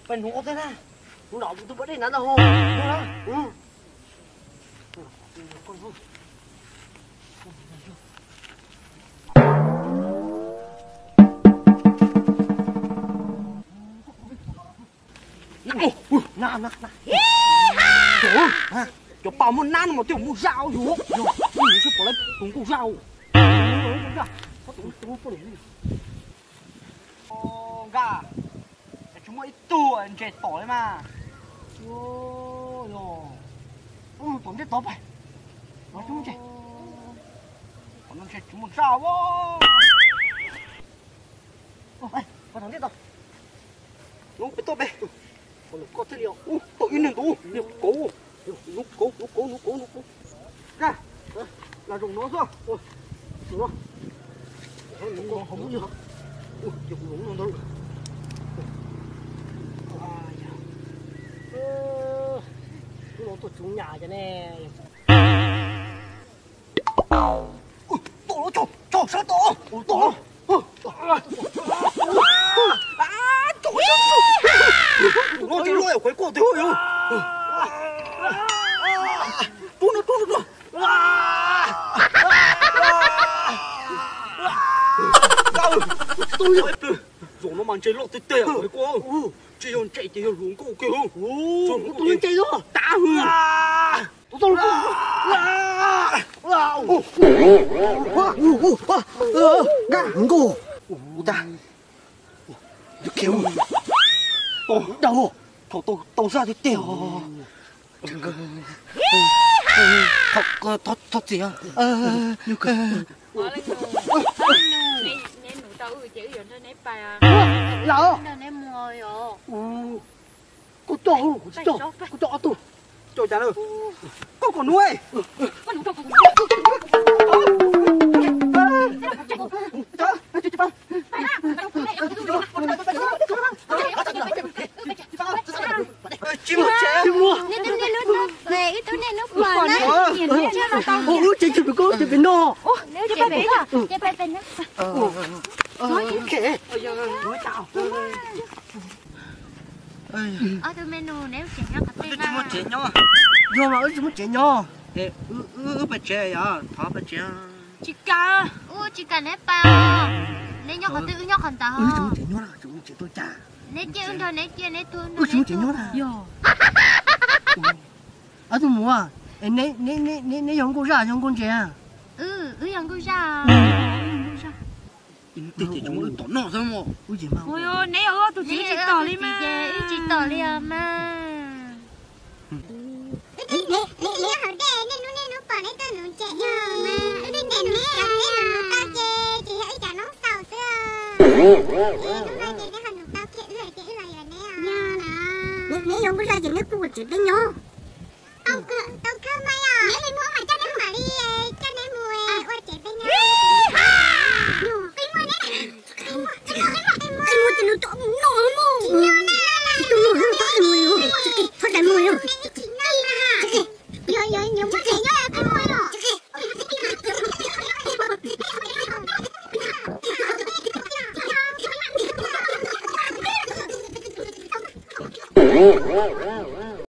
Bên hổ thế nè. Hổ đỏ tôi vẫn đi nắn đâu. Ừ. Con hổ. Nè. Trời ơi, cho bảo một nan mà tiểu một dao rồi. Rồi, mình sẽ bỏ lên cùng cô dao. Gà. Chúng mày tua anh chết tỏi mà. Ôi rồi. Tóm chết tóm này. Nói chúng chết. Còn nó chết chúng một dao quá. Ê, con thằng chết rồi. Nó phải tốt đây. Còn có thế liệu. Tội in đừng cố. Lúc cố. Ra. Là dùng nó thôi. Dùng nó. Nó không như hả? Dùng nó đâu. Nó tụt xuống nhà cho nè. Tổ nó cho sát tổ. Tổ. Nó đi lôi ở cuối cổ thôi. Nó. Tôi rồi nó mang chơi lọt tê tê ở cuối cổ. Chị hồn chạy thì hồn luống cổ kìa. Rồi tôi lên chạy rồi. Tá hư. Tôi Gà cổ. Ta. Kêu. Đâu? Tao ra thì tiểu. Thật gì à? Như cơ. Ném nụ tao chữ rồi nó ném bài à. Lỡ. Nó ném mồi rồi. Cô cho tôi. Trời trời ơi. Cô còn nuôi. Chim mua. Về cái túi này nó bẩn á. Nhìn thấy chứ nó tao. Chị phải no. Nếu chị về à? Chị về bên đó. Nói kệ. Nói chào. Tôi menu nếu chị nhá Tôi chỉ muốn trẻ nhỏ. Nhưng mà chỉ muốn trẻ nhỏ. Bà trẻ à, thả bà trẻ. Chị cả nếp bao. Nếu nhóc còn tự nhóc còn tao. Chỉ muốn trẻ nhỏ là, chỉ muốn trẻ tôi trả. Nếu chị ưng thôi, nếu kia nếu tôi. Chỉ muốn trẻ nhỏ là. Tôi muốn à. Nếu用过啥用过钱啊？用过啥？Thì chúng nó tổn nọ sao mà? Ôi gì mà? Ôi ôi, nếu ở tụi chị tỏ đi mà. Chị tỏ đi mà. Nếu họ đè nên nó bỏ lên tôi nó chạy nhờ mà. Đè nó chạy nó ta chê chị hãy trả nó sầu xưa. Lúc này chị cái hành nó tao chạy lại rồi nè. Nhờ nè. Nếu không có ra thì nó cũng chỉ đến nhau.